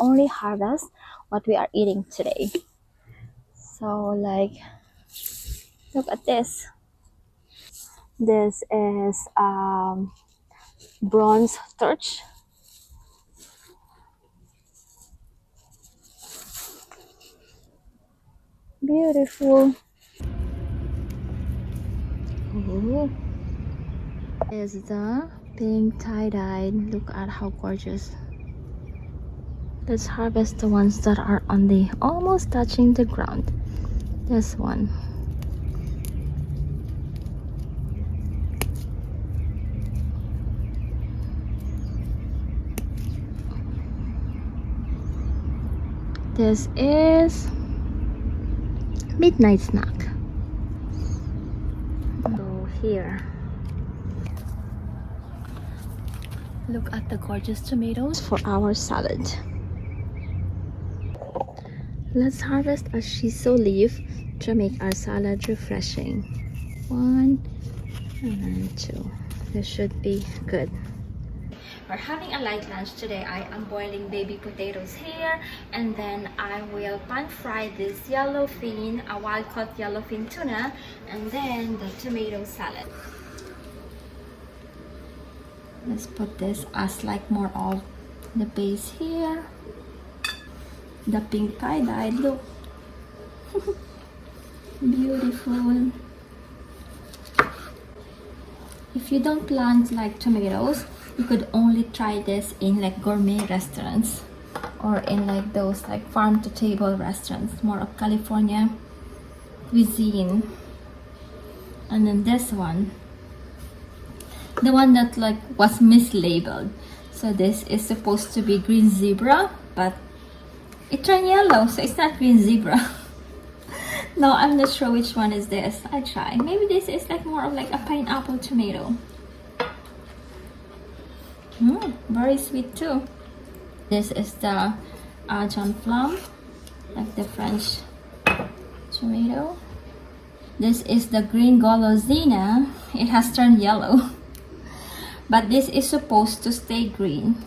only harvest what we are eating today. So like, look at this. This is bronze torch. Beautiful. Ooh. Is the pink tie-dyed. Look at how gorgeous. Let's harvest the ones that are on the almost touching the ground. This one. This is midnight snack. So here, look at the gorgeous tomatoes for our salad. Let's harvest a shiso leaf to make our salad refreshing. 1 and 2. This should be good. We're having a light lunch today. I am boiling baby potatoes here, and then I will pan fry this yellowfin, a wild caught yellowfin tuna, and then the tomato salad. Let's put this as like more of the base here. The pink tie-dyed look. Beautiful. If you don't plant like tomatoes, you could only try this in like gourmet restaurants or in like those like farm to table restaurants, more of California cuisine. And then this one, the one that like was mislabeled. So this is supposed to be green zebra, but it turned yellow, so it's not green zebra. No, I'm not sure which one is this. I try. Maybe this is like more of like a pineapple tomato. Very sweet too. This is the John plum, like the French tomato. This is the green golosina. It has turned yellow, but this is supposed to stay green.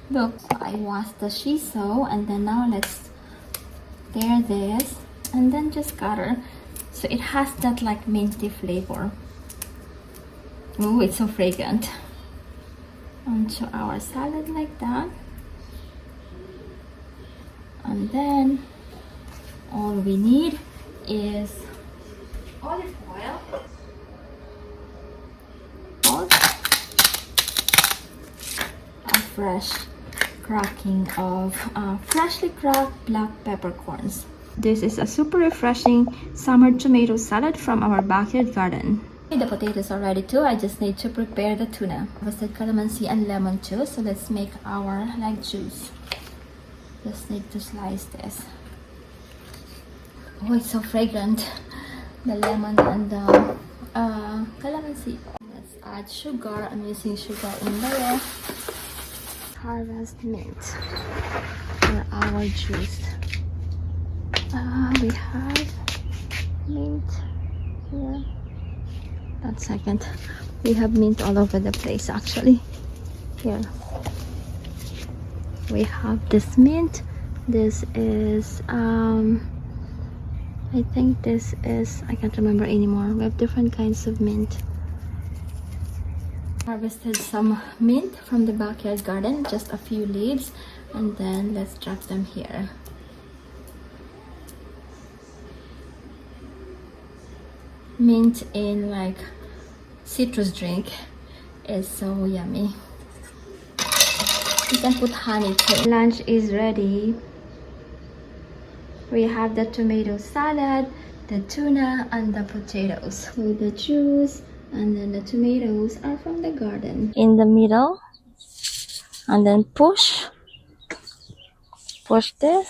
Look, I washed the shiso, and then now let's tear this and then just cutter. So it has that like minty flavor. Oh, it's so fragrant. Onto our salad like that, and then all we need is olive oil, a fresh cracking of freshly cracked black peppercorns. This is a super refreshing summer tomato salad from our backyard garden. The potatoes are ready too. I just need to prepare the tuna. Roasted calamansi and lemon too. So let's make our like juice. Just need to slice this. Oh, it's so fragrant. The lemon and the calamansi. Let's add sugar. I'm using sugar in there. Harvest mint for our juice. We have mint here. That second, we have mint all over the place actually. Here we have this mint. This is I think this is, I can't remember anymore. We have different kinds of mint. Harvested some mint from the backyard garden, just a few leaves, and then let's drop them here. Mint in like citrus drink is so yummy. You can put honey too. Lunch is ready. We have the tomato salad, the tuna, and the potatoes. So the juice and then the tomatoes are from the garden. In the middle, and then push this,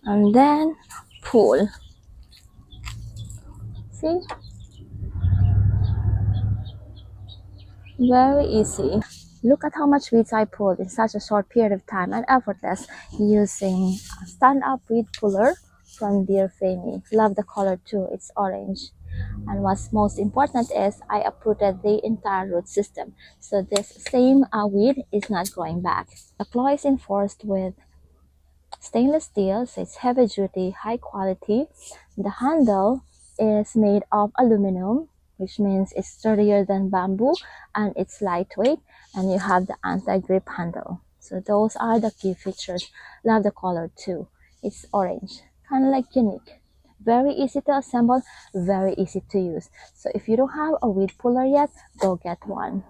and then pull. See? Very easy. Look at how much weeds I pulled in such a short period of time and effortless using a stand-up weed puller from Deerfamy. Love the color too, it's orange. And what's most important is I uprooted the entire root system. So this same weed is not growing back. The claw is enforced with stainless steel, so it's heavy duty, high quality. The handle is made of aluminum, which means it's sturdier than bamboo and it's lightweight, and you have the anti-grip handle. So those are the key features. Love the color too. It's orange, kind of like unique. Very easy to assemble, very easy to use. So if you don't have a weed puller yet, go get one.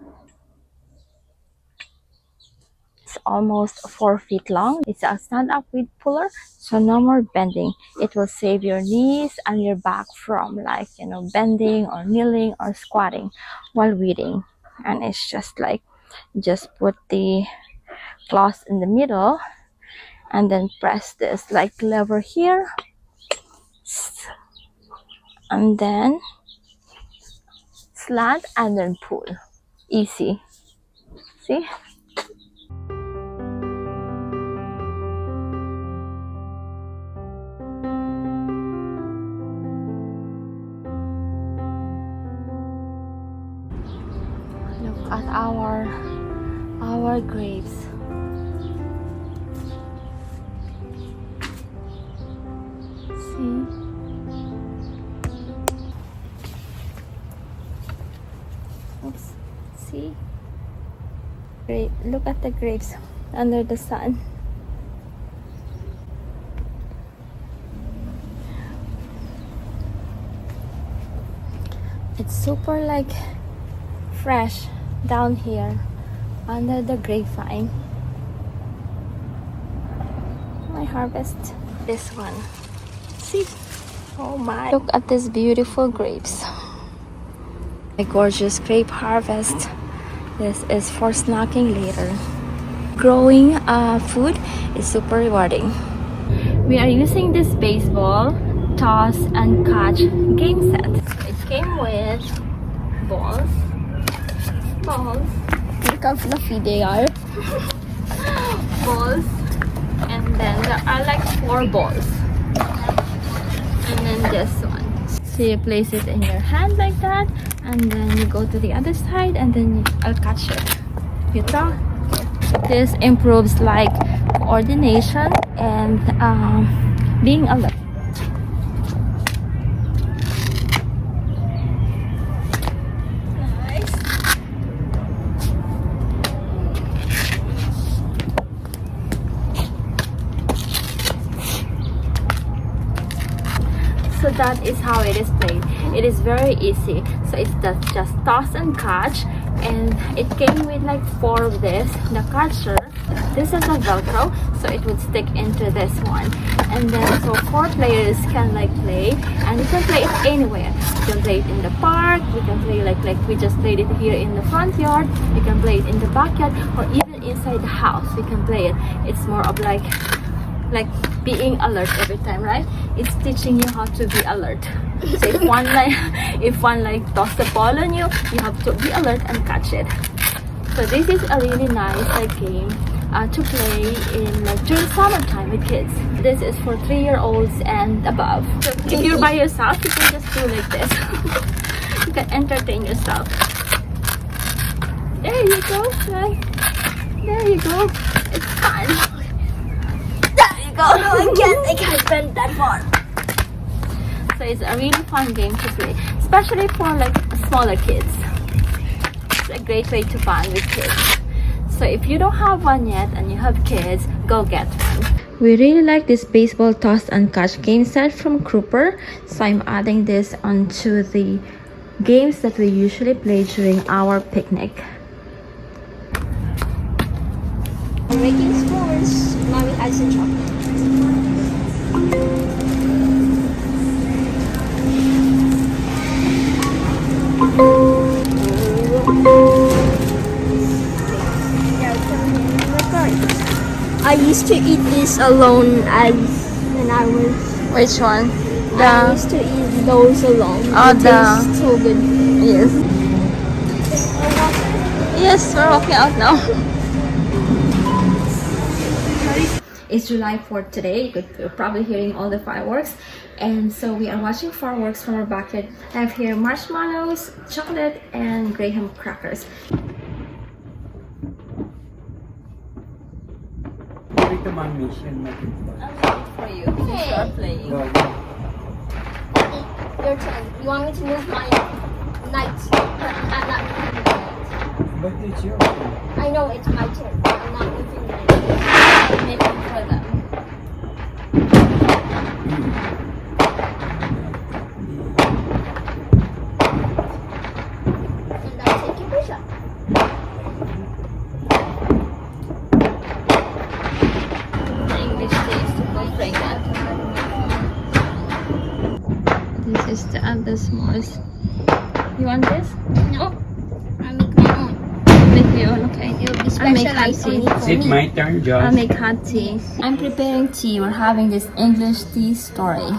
It's almost 4 feet long. It's a stand-up weed puller, so no more bending. It will save your knees and your back from bending or kneeling or squatting while weeding. And it's just put the claws in the middle and then press this lever here, and then slant and then pull. Easy. See? Look at our grapes. See? Oops. See? Great. Look at the grapes under the sun. It's super fresh down here under the grapevine. I harvest this one. See? Oh my! Look at these beautiful grapes. A gorgeous grape harvest. This is for snacking later. Growing food is super rewarding. We are using this baseball, toss and catch game set. It came with balls. Look how fluffy they are. Balls. And then there are 4 balls. And then this one. So you place it in your hand like that, and then you go to the other side, and then I'll catch it. You throw. This improves coordination and being alert. So that is how it is played. It is very easy. So it's just toss and catch, and it came with 4 of this. The catcher, this is a velcro, so it would stick into this one. And then so 4 players can play, and you can play it anywhere. You can play it in the park. We can play like we just played it here in the front yard. You can play it in the backyard, or even inside the house. We can play it. It's more of like being alert every time, right? It's teaching you how to be alert. So if one toss the ball on you, you have to be alert and catch it. So this is a really nice game to play in during summertime with kids. This is for 3-year-olds and above. So if you're by yourself, you can just do like this. You can entertain yourself. There you go, right? There you go. It's fun. Go. No, I can't bend that far. So it's a really fun game to play, especially for smaller kids. It's a great way to bond with kids. So if you don't have one yet and you have kids, go get one. We really like this baseball toss and catch game set from Grouper, so I'm adding this onto the games that we usually play during our picnic. We're making s'mores. Now we add some chocolate. I used to eat this alone when I was... Which one? I used to eat those alone. Oh, it tastes so good. Yes. Yes, we're walking out now. It's July 4th today. You're probably hearing all the fireworks. And so we are watching fireworks from our backyard. I have here marshmallows, chocolate, and graham crackers. Ito mami, siya mag-iwan. I'll wait for you to start playing. Go. Your turn. You want me to move my knight? I'm not moving my knight. But it's your turn. I know it's my turn. I'm not moving my knight. Making for them. And I'll take your bishop. The English taste to play that. This is the other s'mores. You want this? No. I'll make my own. Make your own, okay. It'll be I'll make specialized hot tea. only for Is it me. my turn, Josh? I'll make hot tea. I'm preparing tea. We're having this English tea story.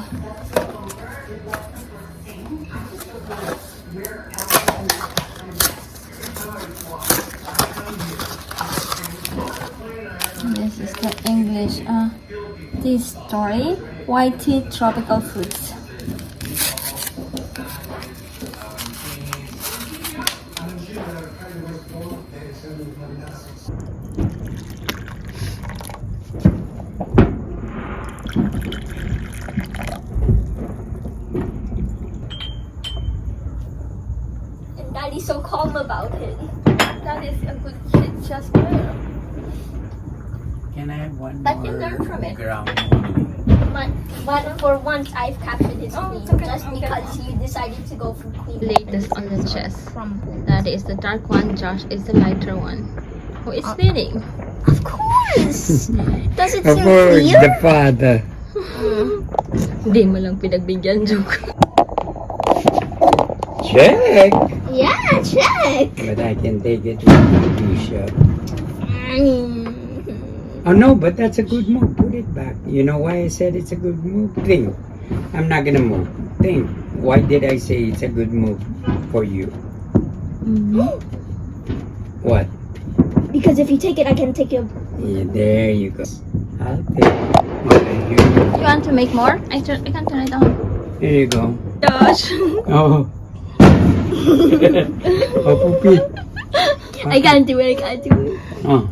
This is the English tea story. White tea, tropical fruits. And Daddy's so calm about it. That is a good kid, just well. Can I have one But more you learn from it. ground? But for once, I've captured his Oh, queen. it's okay, Just okay. because you decided to go for queen. Latest on the chest. From That is the dark one, Josh is the lighter one. Who is leading? Of course! Does it Of seem course, clear? the father. Hindi mo lang pinagbigyan, joke. Check! Yeah, check! But I can take it with the bishop. Oh no, but that's a good move. Put it back. You know why I said it's a good move? Think. I'm not gonna move. Think. Why did I say it's a good move for you? What? Because if you take it, I can take your... Yeah, there you go. I'll take it. Okay, here you go. You want to make more? I can turn it on. Here you go. Josh! Oh. Oh, poopy. I can't do it, I can't do it. Oh.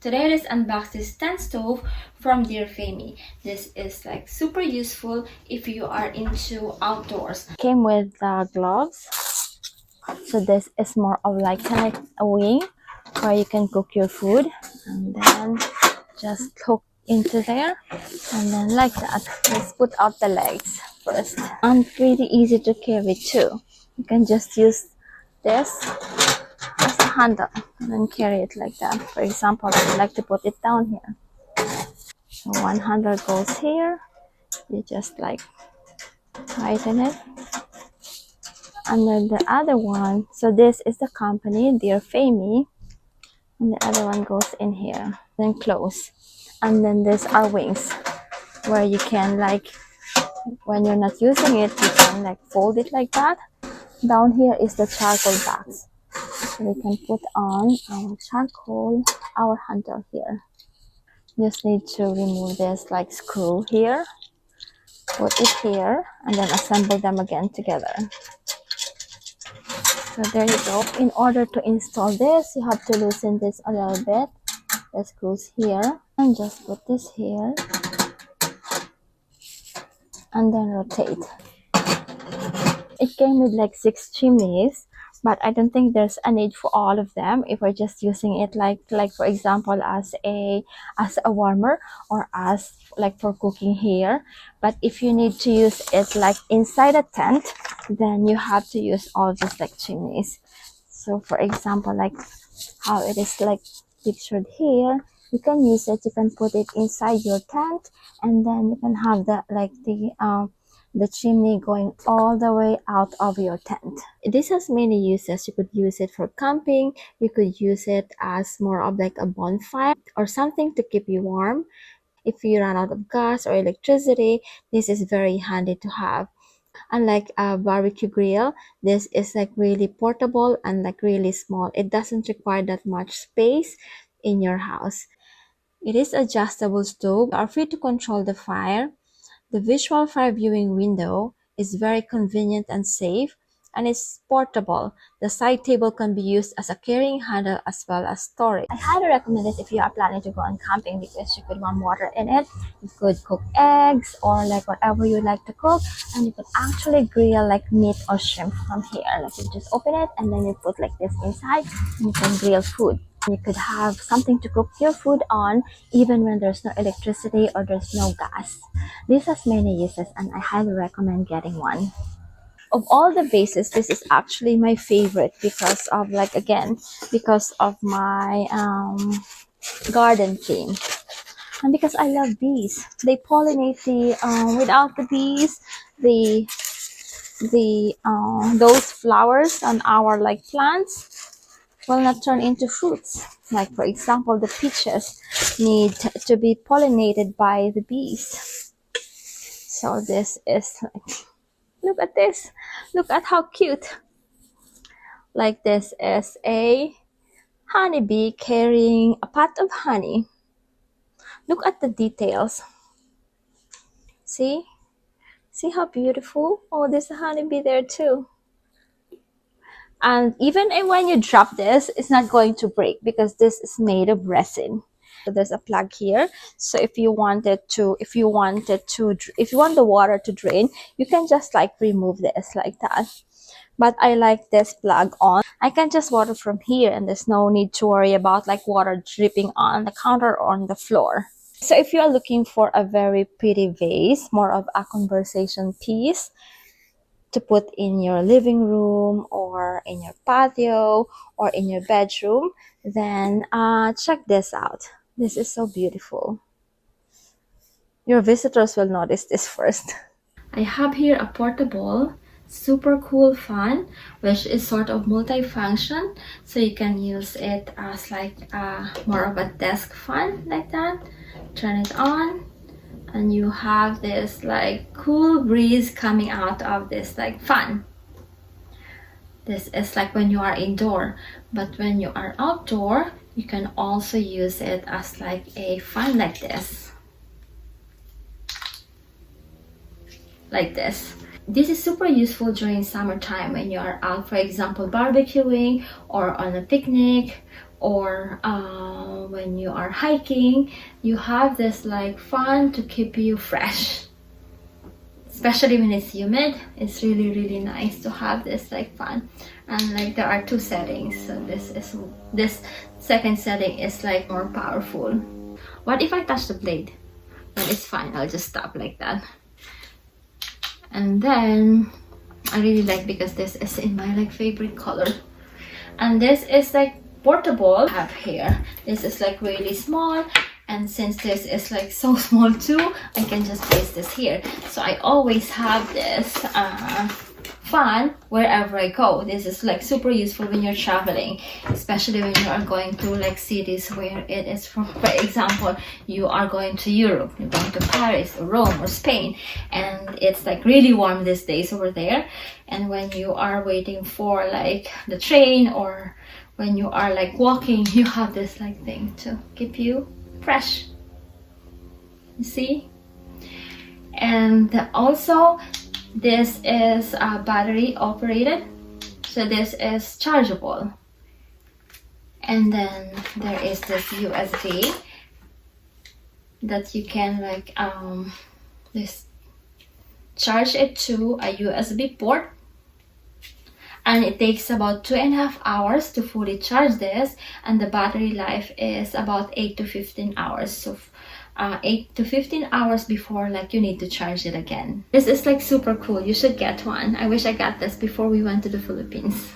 Today let's unbox this stand stove from Deerfamy. This is like super useful if you are into outdoors. Came with gloves. So this is more of like kind of a wing where you can cook your food and then just hook into there and then like that. Let's put out the legs first. And pretty easy to carry too. You can just use this as a handle and then carry it like that. For example, I would like to put it down here. So one handle goes here. You just like tighten it. And then the other one, so this is the company, Deerfamy. And the other one goes in here. Then close. And then there's our wings where you can like, when you're not using it, you can like fold it like that. Down here is the charcoal box. So we can put on our charcoal, our handle here. Just need to remove this like screw here, put it here, and then assemble them again together. So there you go. In order to install this, you have to loosen this a little bit. The screws here, and just put this here, and then rotate. It came with like 6 chimneys, but I don't think there's a need for all of them if we're just using it like for example as a warmer or as like for cooking here. But if you need to use it like inside a tent, then you have to use all these like chimneys. So for example, like how it is like pictured here, you can use it, you can put it inside your tent, and then you can have the chimney going all the way out of your tent. This has many uses. You could use it for camping, you could use it as more of like a bonfire or something to keep you warm. If you run out of gas or electricity, this is very handy to have. Unlike a barbecue grill, this is like really portable and like really small. It doesn't require that much space in your house. It is adjustable stove. You are free to control the fire. The visual fire viewing window is very convenient and safe, and is portable. The side table can be used as a carrying handle as well as storage. I highly recommend it if you are planning to go on camping, because you could warm water in it. You could cook eggs or like whatever you like to cook, and you could actually grill like meat or shrimp from here. Like you just open it and then you put like this inside and you can grill food. You could have something to cook your food on even when there's no electricity or there's no gas. This has many uses and I highly recommend getting one. Of all the vases, this is actually my favorite because of like, again, because of my garden theme. And because I love bees. They pollinate the, without the bees, those flowers on our like plants will not turn into fruits. Like for example, the peaches need to be pollinated by the bees. So this is like, look at this. Look at how cute. Like this is a honeybee carrying a pot of honey. Look at the details. See? See how beautiful? Oh, there's a honeybee there too. And even when you drop this, it's not going to break because this is made of resin. So there's a plug here. So if you want the water to drain, you can just like remove this like that. But I like this plug on. I can just water from here and there's no need to worry about like water dripping on the counter or on the floor. So if you are looking for a very pretty vase, more of a conversation piece to put in your living room or in your patio or in your bedroom, then check this out. This is so beautiful. Your visitors will notice this first. I have here a portable super cool fan, which is sort of multi-function, so you can use it as like more of a desk fan like that. Turn it on and you have this like cool breeze coming out of this like fan. This is like when you are indoor, but when you are outdoor, you can also use it as like a fan like this. Like this. This is super useful during summertime when you are out, for example, barbecuing or on a picnic, or when you are hiking. You have this like fan to keep you fresh. Especially when it's humid, it's really nice to have this like fan. And like there are two settings, so this second setting is like more powerful. What if I touch the blade? Then it's fine, I'll just stop like that. And then I really like, because this is in my like favorite color, and this is like portable. I have here, this is like really small, and since this is like so small too, I can just place this here. So I always have this fan wherever I go. This is like super useful when you're traveling, especially when you are going to like cities where it is, for example, you are going to Europe, you're going to Paris or Rome or Spain, and it's like really warm these days over there. And when you are waiting for like the train, or when you are like walking, you have this like thing to keep you fresh. You see? And also this is battery operated, so this is chargeable. And then there is this USB that you can like this charge it to a USB port, and it takes about 2.5 hours to fully charge this, and the battery life is about 8 to 15 hours. So 8 to 15 hours before like you need to charge it again. This is like super cool. You should get one. I wish I got this before we went to the Philippines.